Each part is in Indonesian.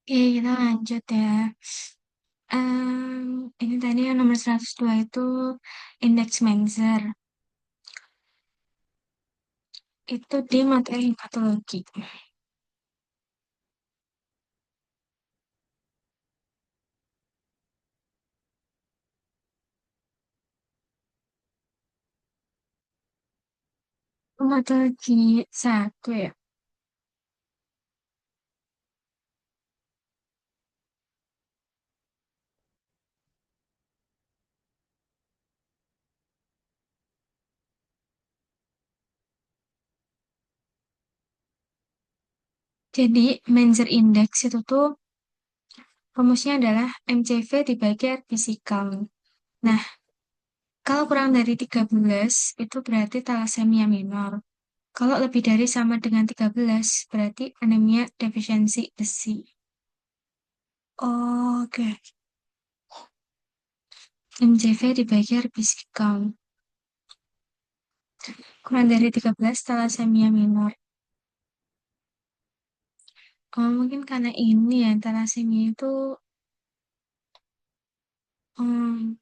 Oke, kita lanjut ya. Ini tadi yang nomor 102 itu indeks Menzer. Itu di materi patologi. Patologi satu ya. Jadi Menzer Index itu tuh rumusnya adalah MCV dibagi R physical. Nah, kalau kurang dari 13 itu berarti thalassemia minor. Kalau lebih dari sama dengan 13 berarti anemia defisiensi besi. Oke. MCV dibagi R physical. Kurang dari 13 thalassemia minor. Oh, mungkin karena ini ya, thalassemia itu hmm,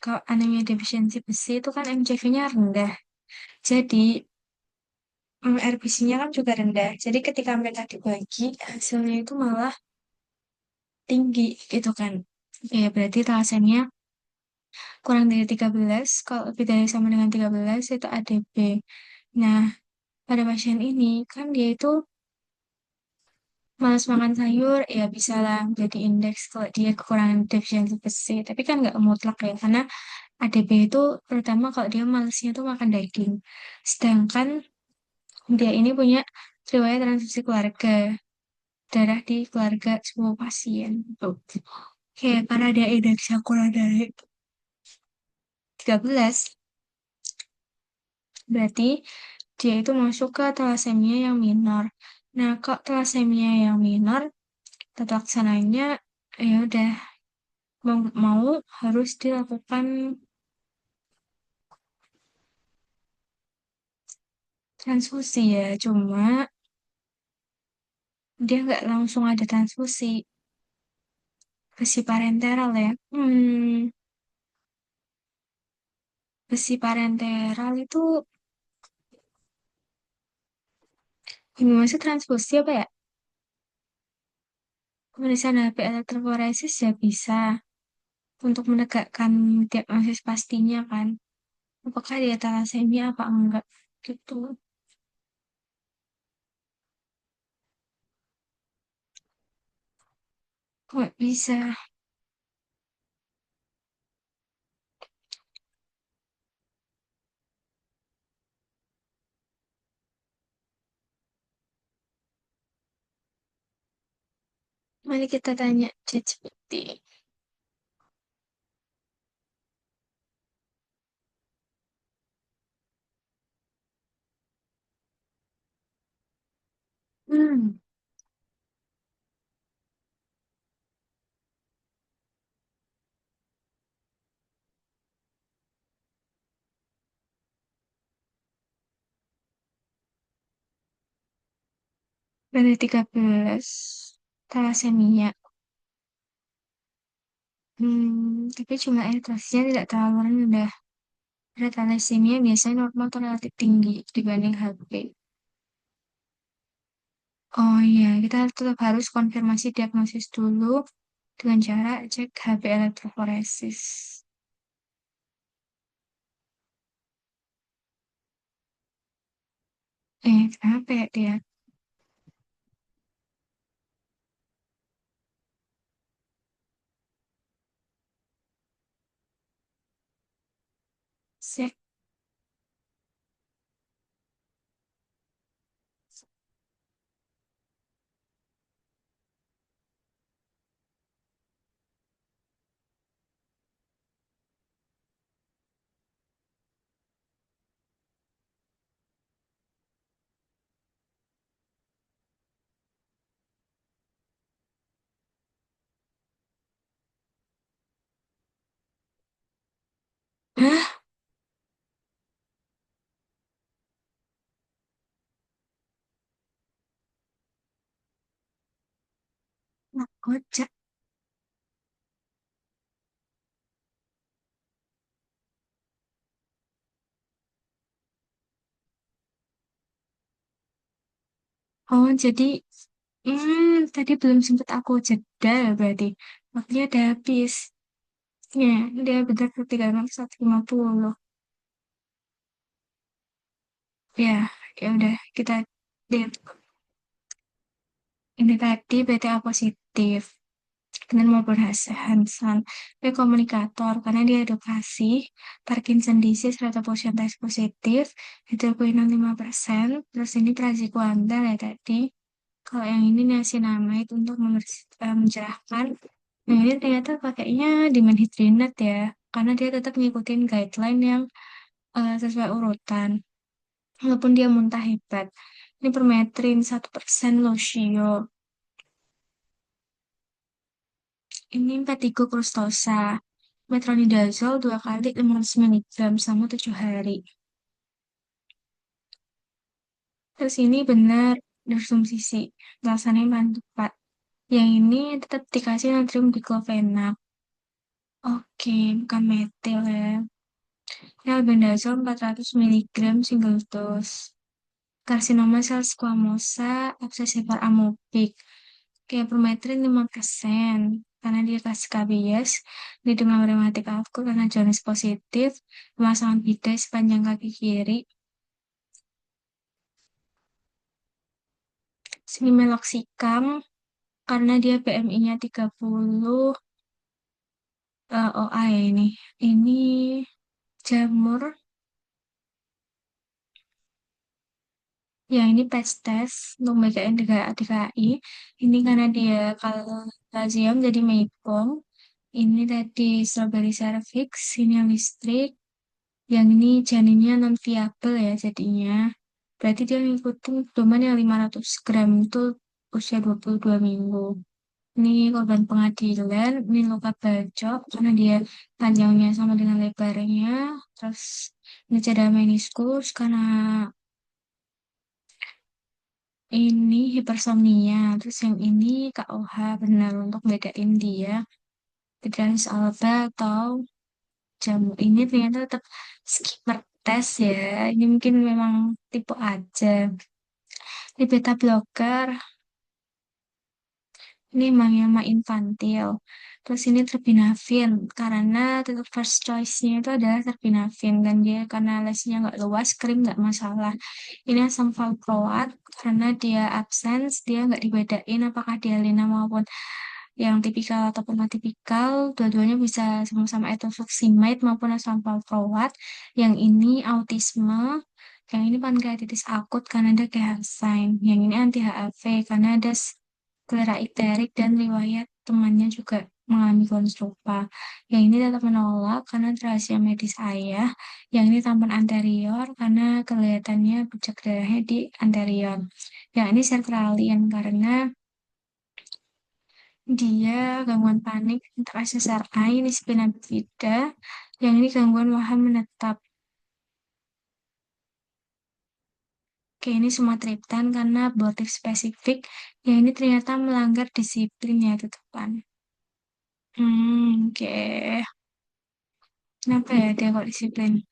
kalau anemia defisiensi besi itu kan MCV-nya rendah. Jadi RBC-nya kan juga rendah. Jadi ketika mereka dibagi, hasilnya itu malah tinggi gitu kan. Ya, berarti thalassemia kurang dari 13. Kalau lebih dari sama dengan 13 itu ADB. Nah, pada pasien ini kan dia itu malas makan sayur, ya bisa lah jadi indeks kalau dia kekurangan defisiensi besi. Tapi kan nggak mutlak ya, karena ADB itu terutama kalau dia malesnya tuh makan daging. Sedangkan dia ini punya riwayat transfusi keluarga, darah di keluarga semua pasien. Tuh. Kayak karena dia indeksnya kurang dari 13, berarti dia itu masuk ke thalassemia yang minor. Nah, kok thalassemia yang minor, tata laksananya ya udah mau harus dilakukan transfusi ya. Cuma dia nggak langsung ada transfusi besi parenteral ya. Besi parenteral itu ini masih transfusi apa ya? Pemeriksaan HP elektroforesis ya bisa untuk menegakkan diagnosis pastinya kan. Apakah dia thalassemia apa enggak gitu. Kok nggak bisa? Mari kita tanya ChatGPT. Hmm, Dari 13 thalassemia. Tapi jumlah eritrositnya tidak terlalu rendah. Pada thalassemia biasanya normal atau relatif tinggi dibanding HP. Oh iya, kita tetap harus konfirmasi diagnosis dulu dengan cara cek HB elektroforesis. Kenapa ya dia? Sek. Hah? Kocak. Oh, jadi tadi belum sempat aku jeda ya berarti. Waktunya udah habis. Ya, dia benar 3.150. Ya, ya udah kita lihat. Ini tadi BTA positif. Dan maupun Hansan. Dia komunikator karena dia edukasi, Parkinson disease atau persentase positif, hidroquinone 5%, terus ini praziquantel ya tadi. Kalau yang ini niacinamide untuk mencerahkan. Nah, ini ternyata pakainya dimenhydrinate ya, karena dia tetap ngikutin guideline yang sesuai urutan. Walaupun dia muntah hebat. Ini permetrin 1% lotion. Ini Impetigo Crustosa. Metronidazole 2 kali 500 miligram selama 7 hari. Terus ini benar konsumsi. Alasannya paling tepat. Yang ini tetap dikasih natrium diklofenak. Oke, bukan metil ya. Ini albendazole 400 miligram single dose. Karsinoma sel squamosa, abscesifar amobik. Kayak permetrin 5%. Karena dia kasih KBS, di demam rematik akut karena jaundice positif, pemasangan bidai sepanjang kaki kiri, Similaxicam karena dia BMI-nya 30, OA ya ini. Ini jamur, ya ini patch test untuk BKN DKI. Ini karena dia kalsium jadi meipom. Ini tadi strawberry cervix, ini yang listrik. Yang ini janinnya non viable ya jadinya. Berarti dia ngikutin domain yang 500 gram itu usia 22 minggu. Ini korban pengadilan, ini luka bacok karena dia panjangnya sama dengan lebarnya. Terus ini cedera meniskus karena ini hipersomnia. Terus yang ini KOH benar untuk bedain dia Pitralis alba atau jamu. Ini ternyata tetap skipper test ya. Ini mungkin memang tipe aja. Ini beta blocker. Ini myeloma infantil. Terus ini terbinafin karena tetap first choice-nya itu adalah terbinafin dan dia karena lesnya nggak luas, krim nggak masalah. Ini asam valproat karena dia absence, dia nggak dibedain apakah dia lina maupun yang tipikal ataupun atipikal. Dua-duanya bisa sama-sama ethosuximide maupun asam valproat. Yang ini autisme, yang ini pankreatitis akut karena ada kehasan. Yang ini anti HAV karena ada selera iterik dan riwayat temannya juga mengalami konstrupa. Yang ini tetap menolak karena rahasia medis ayah. Yang ini tampan anterior karena kelihatannya bercak darahnya di anterior. Yang ini sertralin karena dia gangguan panik untuk SSRI, ini spina bifida. Yang ini gangguan waham menetap. Oke, ini semua triptan karena abortif spesifik. Yang ini ternyata melanggar disiplin ya, tetepan. Oke. Kenapa ya dia kok disiplin?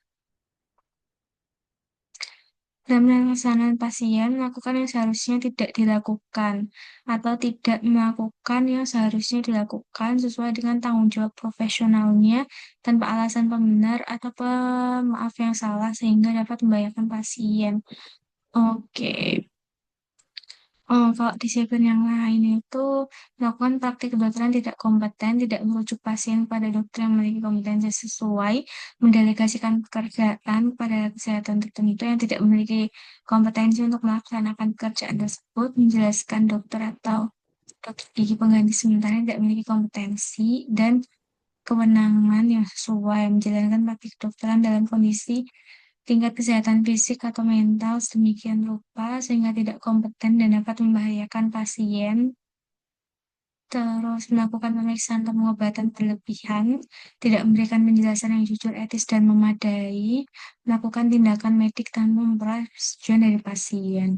Dalam pelaksanaan pasien melakukan yang seharusnya tidak dilakukan atau tidak melakukan yang seharusnya dilakukan sesuai dengan tanggung jawab profesionalnya tanpa alasan pembenar atau pemaaf yang salah sehingga dapat membahayakan pasien. Oke. Oh, kalau disiplin yang lain itu melakukan praktik kedokteran tidak kompeten, tidak merujuk pasien pada dokter yang memiliki kompetensi sesuai, mendelegasikan pekerjaan pada kesehatan tertentu yang tidak memiliki kompetensi untuk melaksanakan pekerjaan tersebut, menjelaskan dokter atau dokter gigi pengganti sementara yang tidak memiliki kompetensi dan kewenangan yang sesuai, menjalankan praktik kedokteran dalam kondisi tingkat kesehatan fisik atau mental sedemikian rupa sehingga tidak kompeten dan dapat membahayakan pasien, terus melakukan pemeriksaan atau pengobatan berlebihan, tidak memberikan penjelasan yang jujur, etis, dan memadai, melakukan tindakan medik tanpa memperoleh persetujuan dari pasien.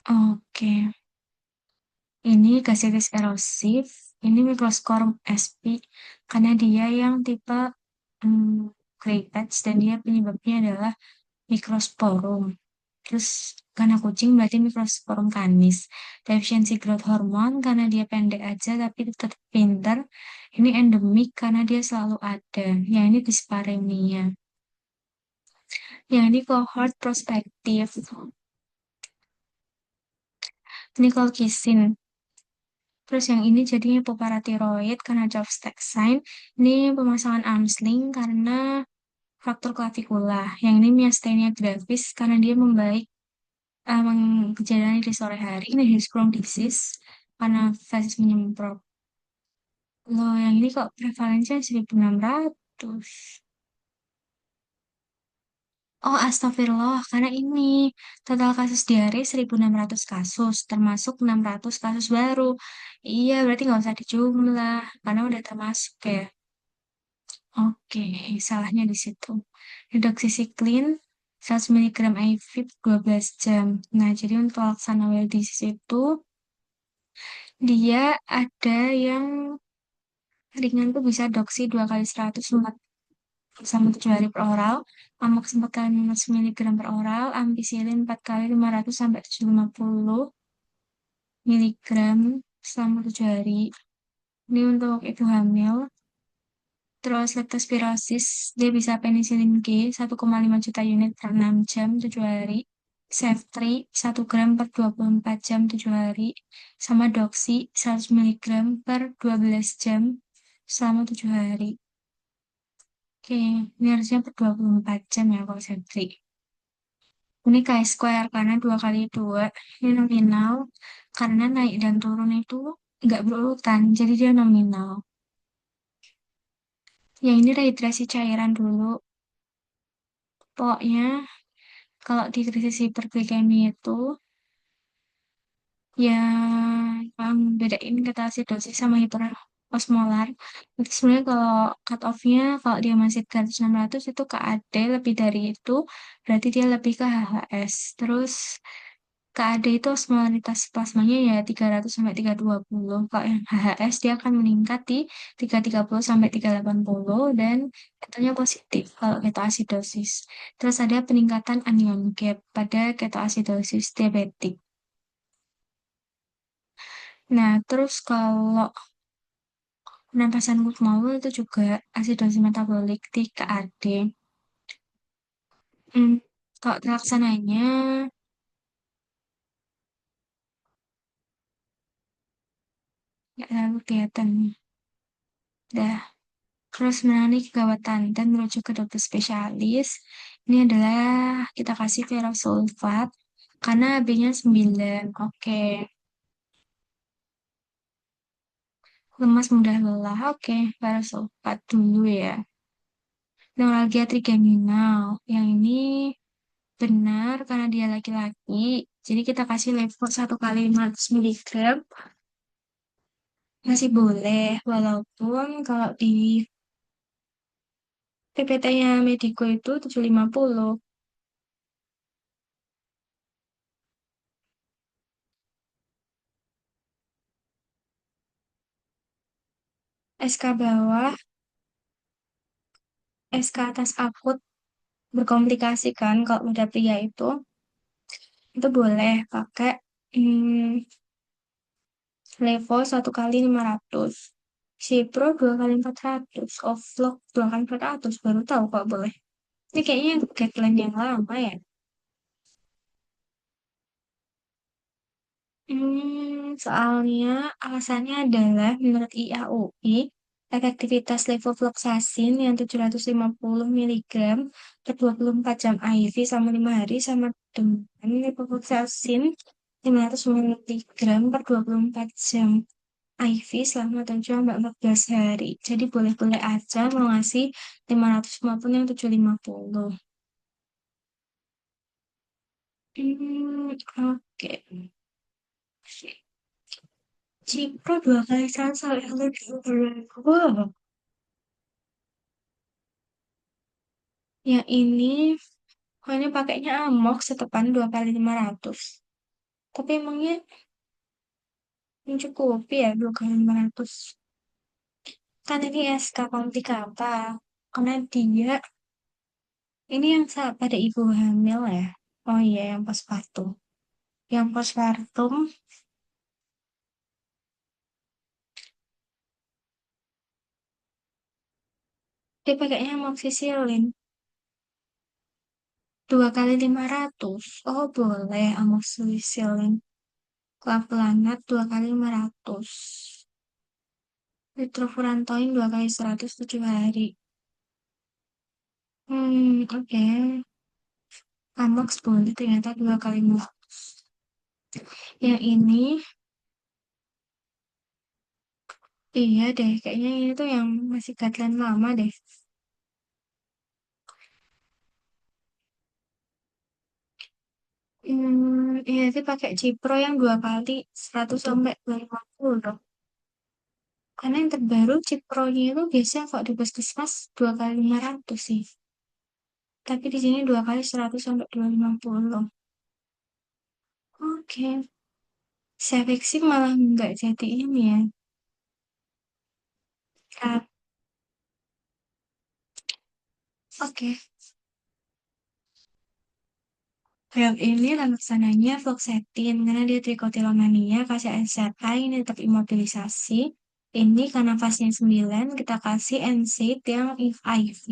Oke, Ini gastritis erosif, ini Microsporum sp, karena dia yang tipe grey patch dan dia penyebabnya adalah Microsporum. Terus karena kucing berarti Microsporum canis. Defisiensi growth hormone karena dia pendek aja tapi tetap pinter. Ini endemik karena dia selalu ada. Yang ini dispareunia. Yang ini cohort prospektif. Ini colchicine. Terus yang ini jadinya hipoparatiroid karena Jones-Steck sign. Ini pemasangan armsling karena faktor clavicula. Yang ini myasthenia gravis karena dia membaik gejala di sore hari. Ini Hirschsprung disease karena fesis menyemprot. Loh, yang ini kok prevalensinya 1.600. Oh, astagfirullah. Karena ini total kasus diare 1.600 kasus, termasuk 600 kasus baru. Iya, berarti nggak usah dijumlah, karena udah termasuk ya. Oke, salahnya di situ. Redoxycycline 100 mg IV 12 jam. Nah, jadi untuk laksana well disease itu, dia ada yang ringan tuh bisa doksi 2 kali 100 sama 7 hari per oral, Amox 4 kali 500 mg per oral, ampicillin 4 kali 500 sampai 750 mg selama 7 hari. Ini untuk ibu hamil. Terus leptospirosis, dia bisa penicillin G 1,5 juta unit per 6 jam 7 hari. Ceftriaxone 1 gram per 24 jam 7 hari. Sama Doxy 100 mg per 12 jam selama 7 hari. Oke, ini harusnya per 24 jam ya kalau Ceftriaxone. Ini chi-square karena 2 kali 2 ini nominal. Karena naik dan turun itu nggak berurutan, jadi dia nominal. Yang ini rehidrasi cairan dulu. Pokoknya kalau di krisis hiperglikemi itu yang bedain ketoasidosis sama hiperosmolar. Itu sebenarnya kalau cut off-nya kalau dia masih 300-600 itu KAD lebih dari itu berarti dia lebih ke HHS. Terus KAD itu osmolaritas plasmanya ya 300 sampai 320. Kalau yang HHS dia akan meningkat di 330 sampai 380 dan katanya positif kalau ketoasidosis. Terus ada peningkatan anion gap pada ketoasidosis diabetik. Nah, terus kalau penampasan kulit maul itu juga asidosis metabolik di KAD. Hmm, kalau terlaksananya nggak terlalu kelihatan. Dah. Terus menangani kegawatan dan merujuk ke dokter spesialis. Ini adalah kita kasih sulfat karena B-nya 9. Oke. Lemas mudah lelah. Oke. Sulfat dulu ya. Neuralgia trigeminal. Yang ini benar karena dia laki-laki. Jadi kita kasih level 1 kali 500 mg. Masih boleh. Walaupun kalau di PPT-nya Mediko itu 750. SK bawah, SK atas akut berkomplikasi kan kalau udah pria itu boleh pakai hmm, level 1 kali 500, Cipro 2 kali 400, Ovlog 2 kali 400, baru tahu kok boleh. Ini kayaknya guideline yang lama ya. Soalnya alasannya adalah menurut IAUI, efektivitas levofloxacin yang 750 mg per 24 jam IV selama 5 hari sama dengan levofloxacin 500 mg per 24 jam IV selama 7-14 hari. Jadi boleh-boleh aja mau ngasih 500 maupun yang 750. Oke. Cipro 2 kali 1 sampai 1 Wow. Yang ini, pokoknya pakainya Amox setepan 2 kali 500. Tapi emangnya Mencukupi ya 2 kali 500. Kan ini SK Komplika karena dia ini yang saat pada ibu hamil ya. Oh iya, yang postpartum. Yang postpartum, dia pakainya amoxicillin. 2 kali 500. Oh boleh amoxicillin. Klavulanat 2 kali 500. Nitrofurantoin 2 kali 100 7 hari. Oke. Amox boleh ternyata 2 kali 500. Yang ini, iya deh. Kayaknya ini tuh yang masih guideline lama deh. Iya sih pakai Cipro yang 2 kali 100 sampai 250 dong. Karena yang terbaru Cipronya itu biasanya kalau di puskesmas 2 kali 500 sih. Tapi di sini 2 kali 100 sampai 250. Oke. Cervixing malah nggak jadi ini ya. Ah, oke. Yang ini laksananya fluoxetine karena dia trikotilomania, kasih NSAID, ini tetap imobilisasi. Ini karena fasenya 9, kita kasih NSAID yang IV.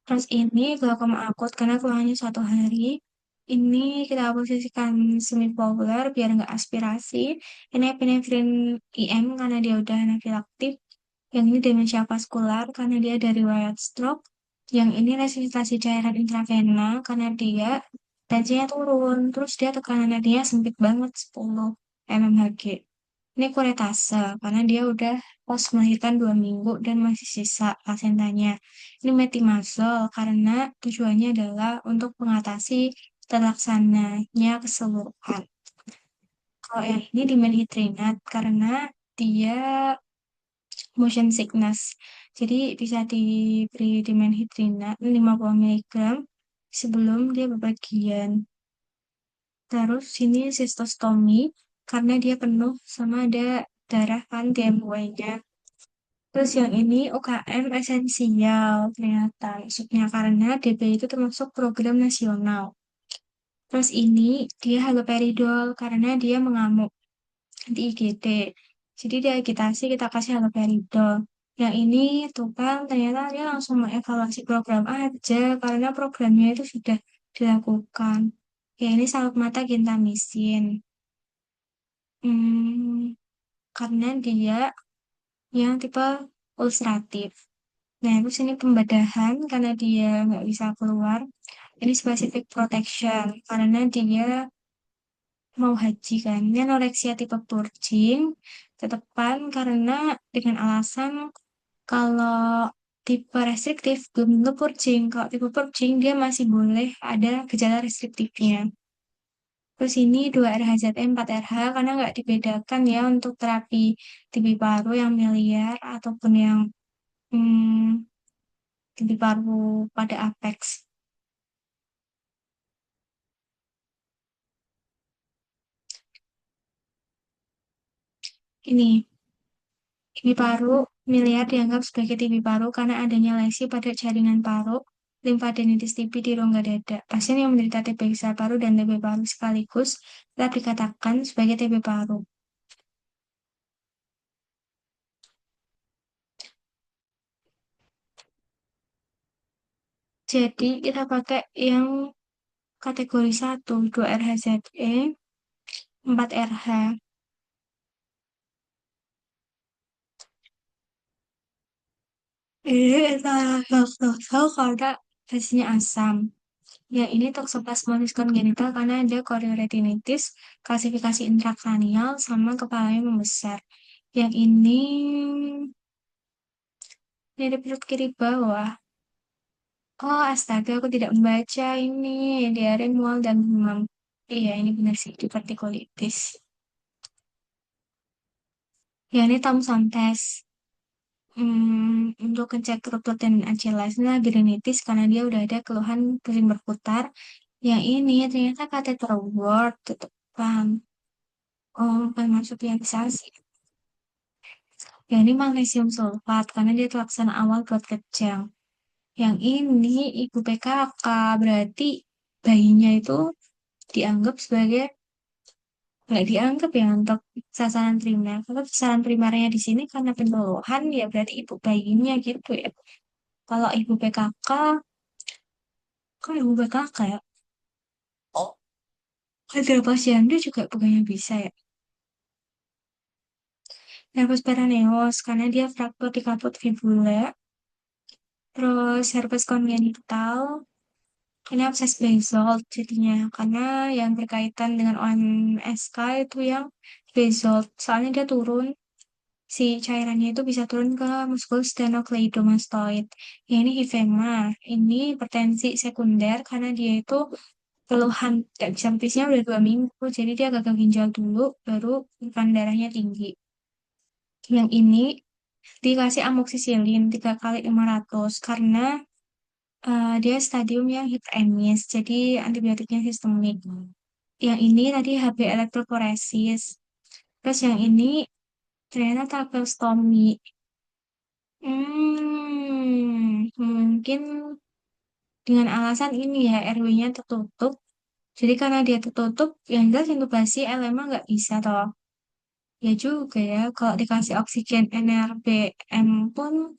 Terus ini glaukoma akut karena keluhannya 1 hari. Ini kita posisikan semipopuler biar nggak aspirasi. Ini epinefrin IM karena dia udah anafilaktik. Yang ini demensia vaskular karena dia dari riwayat stroke. Yang ini resusitasi cairan intravena karena dia tensinya turun. Terus dia tekanan nadinya sempit banget 10 mmHg. Ini kuretase karena dia udah pos melahirkan 2 minggu dan masih sisa plasentanya. Ini metimazol karena tujuannya adalah untuk mengatasi terlaksananya keseluruhan. Kalau yang ini dimenhidrinat karena dia motion sickness. Jadi bisa diberi dimenhidrinat 50 mg sebelum dia bepergian. Terus sini sistostomi karena dia penuh sama ada darah kan di MUI-nya. Terus yang ini UKM esensial ternyata masuknya karena DB itu termasuk program nasional. Terus ini dia haloperidol karena dia mengamuk di IGD. Jadi dia agitasi kita kasih haloperidol. Yang ini tuh kan ternyata dia langsung mengevaluasi program aja karena programnya itu sudah dilakukan. Ya ini salut mata gentamisin. Hmm, karena dia yang tipe ulceratif. Nah, terus ini pembedahan karena dia nggak bisa keluar. Ini specific protection karena dia mau haji kan. Ini anoreksia tipe purging, tetepan karena dengan alasan kalau tipe restriktif belum tentu purging. Kalau tipe purging dia masih boleh ada gejala restriktifnya. Terus ini 2 RHZE 4 RH karena nggak dibedakan ya untuk terapi TB paru yang miliar ataupun yang hmm, TB paru pada apex. Ini TB paru miliar dianggap sebagai TB paru karena adanya lesi pada jaringan paru, limfadenitis TB di rongga dada. Pasien yang menderita TB besar paru dan TB paru sekaligus tetap dikatakan sebagai TB paru. Jadi kita pakai yang kategori 1, 2 RHZE, 4 RH. Ini salah karena hasilnya asam. Yang ini toxoplasmosis congenital karena ada chorioretinitis, kalsifikasi intrakranial, sama kepalanya membesar. Yang ini dari perut kiri bawah. Oh, astaga, aku tidak membaca ini. Diare, mual, dan demam. Iya, ini benar sih, divertikulitis. Ya, ini Thomson test. Untuk ngecek rutut dan acilas ini lagi rinitis karena dia udah ada keluhan pusing berputar. Yang ini ternyata kateter word, tutup paham. Oh, termasuk yang sih. Ya, ini magnesium sulfat, karena dia itu laksana awal buat kejang. Yang ini ibu PKK, berarti bayinya itu dianggap sebagai, nggak dianggap ya untuk sasaran primer. Kalau sasaran primernya di sini karena penyuluhan, ya berarti ibu bayinya gitu ya. Kalau ibu PKK, kok ibu PKK ya? Oh, ada posyandu juga bukannya bisa ya. Herpes peraneus, karena dia fraktur di kaput fibula. Terus herpes kongenital, ini abses basalt jadinya. Karena yang berkaitan dengan OMSK itu yang basalt. Soalnya dia turun, si cairannya itu bisa turun ke muskulus sternocleidomastoid. Ya, ini hifema. Ini hipertensi sekunder karena dia itu keluhan gak bisa pisahnya udah 2 minggu. Jadi dia gagal ginjal dulu, baru tekanan darahnya tinggi. Yang ini dikasih amoksisilin 3 kali 500 karena dia stadium yang hiperemis, jadi antibiotiknya sistemik. Yang ini tadi HB elektroforesis. Terus yang ini ternyata tracheostomy. Mungkin dengan alasan ini ya RW-nya tertutup. Jadi karena dia tertutup, yang jelas intubasi LMA nggak bisa toh. Ya juga ya, kalau dikasih oksigen NRBM pun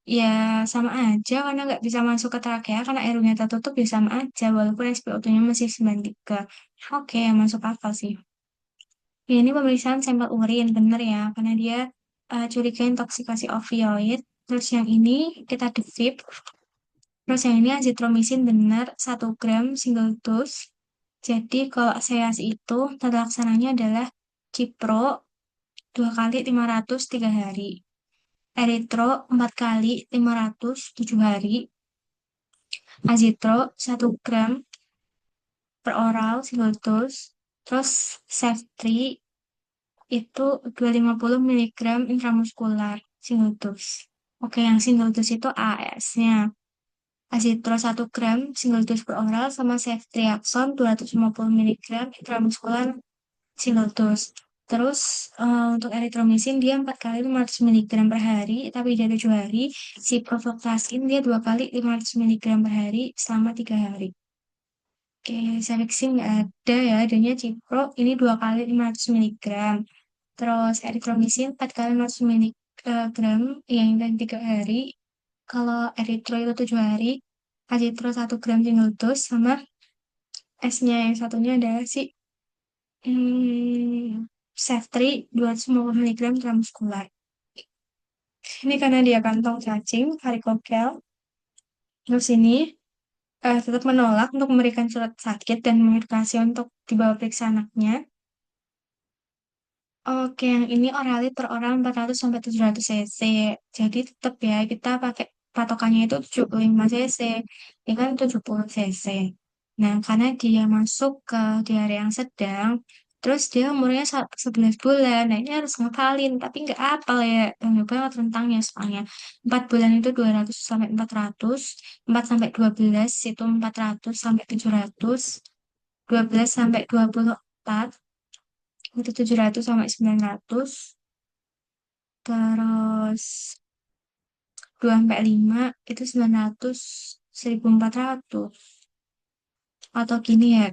ya sama aja karena nggak bisa masuk ke trakea karena airnya tertutup ya sama aja walaupun SpO2-nya masih 93. Oke, masuk akal sih. Ya, ini pemeriksaan sampel urin bener ya karena dia curiga intoksikasi opioid. Terus yang ini kita defib. Terus yang ini azitromisin bener 1 gram single dose. Jadi kalau seas itu tata laksananya adalah Cipro 2 kali 500 3 hari. Eritro 4 kali 500 7 hari. Azitro 1 gram per oral single dose. Terus Ceftri itu 250 miligram intramuskular single dose. Oke, yang single dose itu AS-nya. Azitro 1 gram single dose per oral sama Ceftriaxone 250 miligram intramuskular single dose. Terus untuk eritromisin dia 4 kali 500 miligram per hari, tapi dia 7 hari. Si Ciprofloxacin dia 2 kali 500 miligram per hari selama 3 hari. Oke, Cefixin nggak ada ya, adanya Cipro ini 2 kali 500 miligram. Terus eritromisin 4 kali 500 miligram yang dan 3 hari. Kalau eritro itu 7 hari, azitro 1 gram single dose sama S-nya yang satunya adalah si Ceftri 250 miligram intramuskular. Ini karena dia kantong cacing, varikokel. Terus ini tetap menolak untuk memberikan surat sakit dan mengindikasi untuk dibawa periksa anaknya. Oke, yang ini oralit per orang 400 sampai 700 cc. Jadi tetap ya kita pakai patokannya itu 75 cc. Ini kan 70 cc. Nah, karena dia masuk ke diare yang sedang, terus dia umurnya 11 bulan. Nah, ini harus ngapalin, tapi nggak apal ya. Banyak banget rentangnya soalnya. 4 bulan itu 200 sampai 400, 4 sampai 12 itu 400 sampai 700, 12 sampai 24 itu 700 sampai 900, terus 2 sampai 5 itu 900, 1400. Atau gini ya,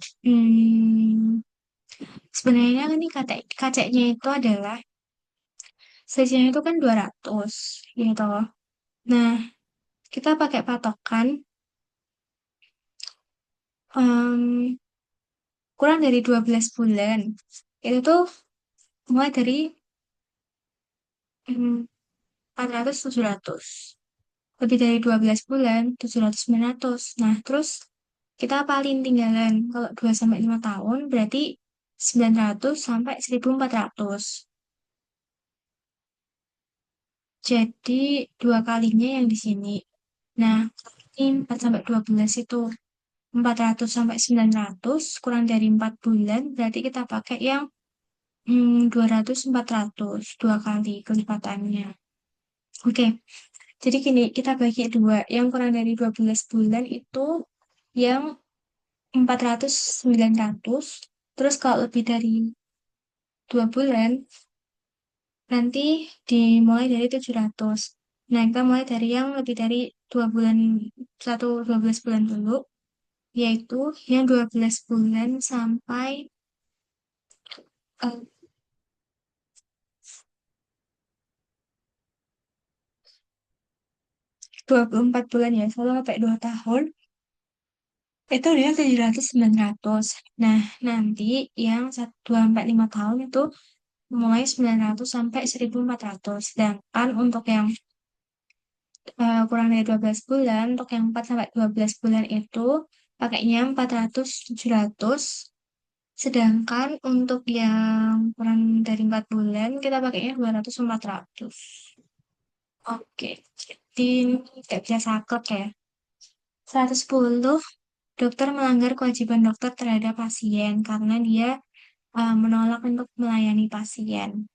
sebenarnya ini kaceknya itu adalah selisihnya itu kan 200 gitu. Nah, kita pakai patokan em, kurang dari 12 bulan. Itu tuh mulai dari 400 700. Lebih dari 12 bulan 700 900. Nah, terus kita apalin tinggalan. Kalau 2 sampai 5 tahun berarti 900 sampai 1400. Jadi dua kalinya yang di sini. Nah, ini 4 sampai 12 itu 400 sampai 900 kurang dari 4 bulan berarti kita pakai yang 200 400 dua kali kelipatannya. Oke, jadi gini kita bagi dua. Yang kurang dari 12 bulan itu yang 400 900. Terus kalau lebih dari 2 bulan, nanti dimulai dari 700. Nah, kita mulai dari yang lebih dari 2 bulan, 12 bulan dulu, yaitu yang 12 bulan sampai eh, 24 bulan ya, selalu sampai 2 tahun, itu dia 700 900. Nah, nanti yang 2 sampai 5 tahun itu mulai 900 sampai 1.400. Sedangkan untuk yang kurang dari 12 bulan, untuk yang 4 sampai 12 bulan itu pakainya 400 700. Sedangkan untuk yang kurang dari 4 bulan kita pakainya 200 400. Oke, jadi nggak bisa saklek ya. 110, dokter melanggar kewajiban dokter terhadap pasien karena dia menolak untuk melayani pasien.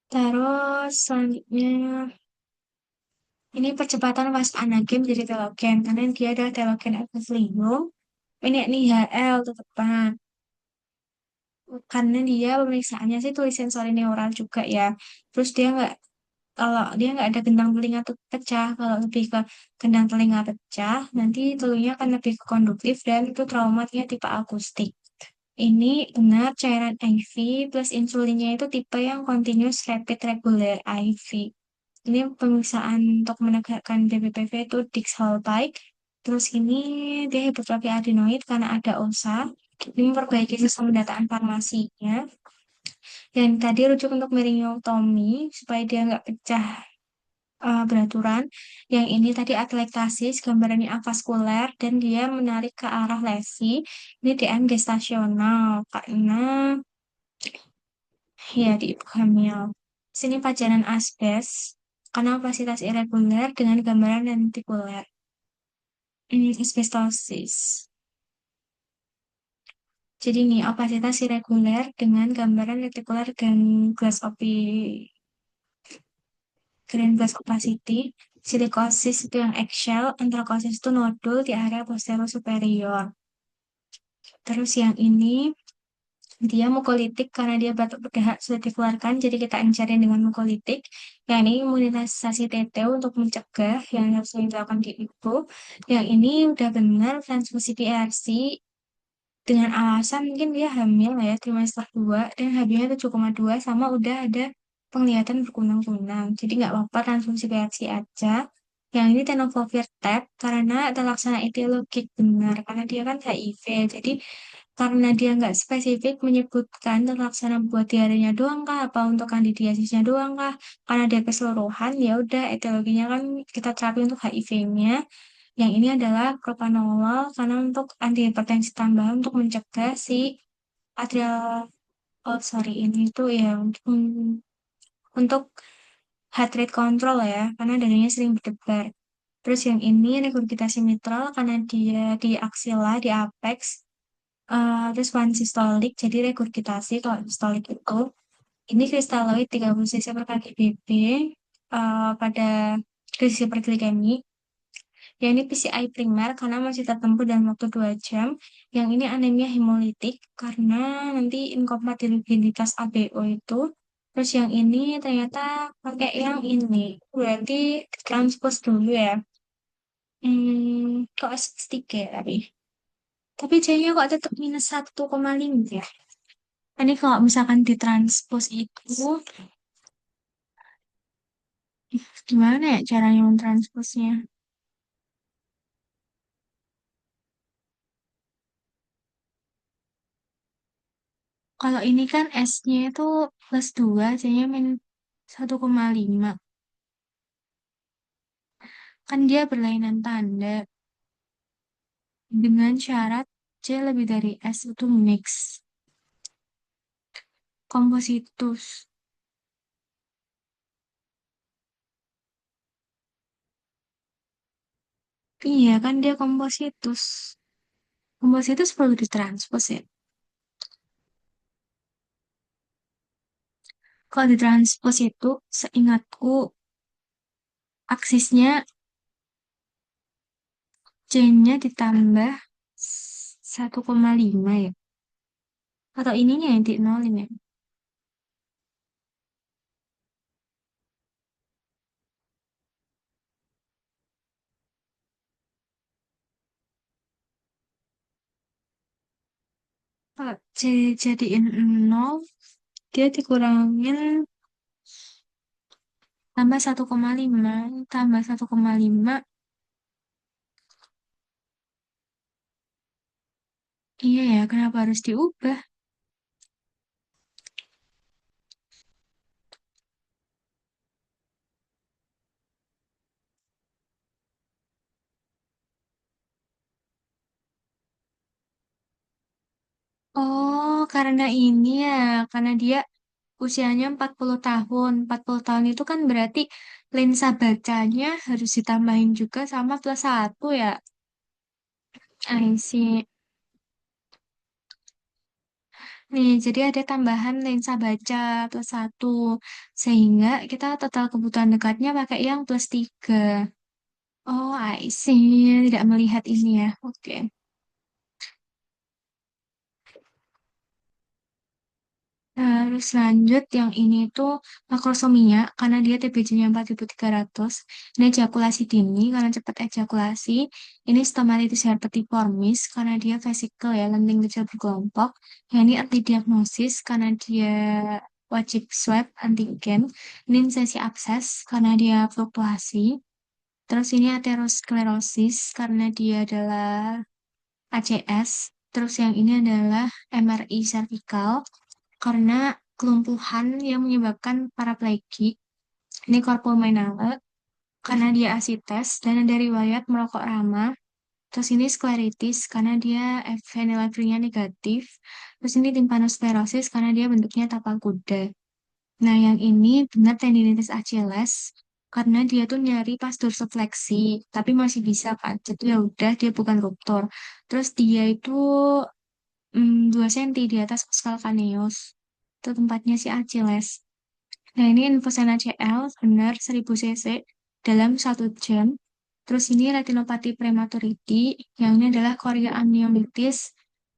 Terus selanjutnya, ini percepatan fase anagen jadi telogen karena dia adalah telogen epithelium. Ini HL tetepan karena dia pemeriksaannya sih tulis sensori neural juga ya. Terus dia nggak, kalau dia nggak ada gendang telinga tuh pecah, kalau lebih ke gendang telinga pecah, nanti telunya akan lebih ke konduktif dan itu traumanya tipe akustik. Ini benar cairan IV plus insulinnya itu tipe yang continuous rapid regular IV. Ini pemeriksaan untuk menegakkan BPPV itu Dix-Hallpike. Terus ini dia hipertrofi adenoid karena ada OSA. Ini memperbaiki sistem pendataan farmasinya. Yang tadi rujuk untuk meriniotomi supaya dia nggak pecah beraturan. Yang ini tadi atelektasis, gambarannya avaskuler dan dia menarik ke arah lesi. Ini DM gestasional karena ya di ibu hamil. Sini pajanan asbes karena opasitas irregular dengan gambaran lentikuler. Asbestosis. Jadi ini opasitas irregular dengan gambaran lentikuler dan glass grand glass opacity. Silikosis itu yang eggshell, antrakosis itu nodul di area posterior superior. Terus yang ini dia mukolitik karena dia batuk berdahak sudah dikeluarkan, jadi kita encarin dengan mukolitik. Yang ini imunisasi TT untuk mencegah yang harus dilakukan di ibu. Yang ini udah benar transfusi PRC dengan alasan mungkin dia hamil ya trimester 2 dan HB-nya 7,2 sama udah ada penglihatan berkunang-kunang. Jadi nggak apa-apa transfusi PRC aja. Yang ini tenofovir tab karena terlaksana etiologik benar karena dia kan HIV. Jadi karena dia nggak spesifik menyebutkan terlaksana buat diarenya doang kah, apa untuk kandidiasisnya doang kah, karena dia keseluruhan, ya udah etiologinya kan kita terapi untuk HIV-nya. Yang ini adalah propranolol karena untuk antihipertensi tambahan untuk mencegah si atrial, oh sorry, ini tuh ya untuk heart rate control ya, karena dadanya sering berdebar. Terus yang ini regurgitasi mitral karena dia di axilla, di apex. Terus one systolic, jadi regurgitasi kalau distolik itu. Ini kristaloid 30 cc per kaki BB pada kondisi hiperglikemi. Yang ini PCI primer karena masih tertempuh dalam waktu 2 jam. Yang ini anemia hemolitik karena nanti inkompatibilitas ABO itu. Terus yang ini ternyata pakai yang ini. Berarti transpose dulu ya. Kok S3 ya tapi. Tapi C-nya kok tetap minus 1,5 ya. Ini kalau misalkan ditranspos itu gimana ya caranya mentransposnya? Kalau ini kan S-nya itu plus 2, C-nya min 1,5. Kan dia berlainan tanda dengan syarat C lebih dari S itu mix. Kompositus. Iya kan dia kompositus. Kompositus perlu ditranspos ya. Kalau ditranspos itu seingatku aksisnya C-nya ditambah 1,5 ya. Atau ininya yang di nolin ya? Kalau jadiin nol, dia dikurangin tambah 1,5 tambah 1,5. Iya ya, kenapa harus diubah? Oh, karena ini ya, karena dia usianya 40 tahun. 40 tahun itu kan berarti lensa bacanya harus ditambahin juga sama plus satu ya. I see. Nih, jadi ada tambahan lensa baca plus satu. Sehingga kita total kebutuhan dekatnya pakai yang plus tiga. Oh, I see. Tidak melihat ini ya. Oke. Terus lanjut yang ini tuh makrosomia karena dia TBC-nya 4.300. Ini ejakulasi dini karena cepat ejakulasi. Ini stomatitis herpetiformis karena dia vesikel ya, lenting kecil berkelompok. Yang ini anti diagnosis karena dia wajib swab antigen. Ini sesi abses karena dia fluktuasi. Terus ini aterosklerosis karena dia adalah ACS. Terus yang ini adalah MRI cervical karena kelumpuhan yang menyebabkan paraplegi. Ini corpulmonale karena dia asites dan ada riwayat merokok lama. Terus ini skleritis karena dia phenylephrine negatif. Terus ini tympanosklerosis karena dia bentuknya tapak kuda. Nah, yang ini benar tendinitis Achilles karena dia tuh nyari pas dorsifleksi, tapi masih bisa kan. Jadi ya udah dia bukan ruptur. Terus dia itu 2 cm di atas oskal caneus. Itu tempatnya si Achilles. Nah, ini infusana CL benar 1000 cc dalam 1 jam. Terus ini retinopati prematurity, yang ini adalah chorea amnionitis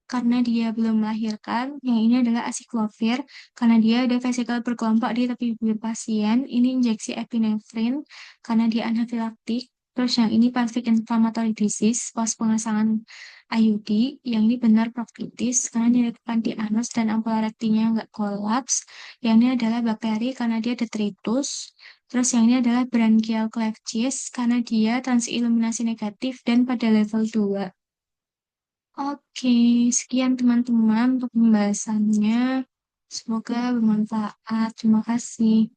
karena dia belum melahirkan. Yang ini adalah asiklovir karena dia ada vesikel berkelompok di tepi bibir pasien. Ini injeksi epinefrin karena dia anafilaktik. Terus yang ini pelvic inflammatory disease, pos pengesangan IUD. Yang ini benar proktitis karena dilakukan di anus dan ampula rektinya nggak kolaps. Yang ini adalah bakteri karena dia detritus. Terus yang ini adalah branchial cleft cheese karena dia transiluminasi negatif dan pada level 2. Oke, sekian teman-teman untuk pembahasannya. Semoga bermanfaat. Terima kasih.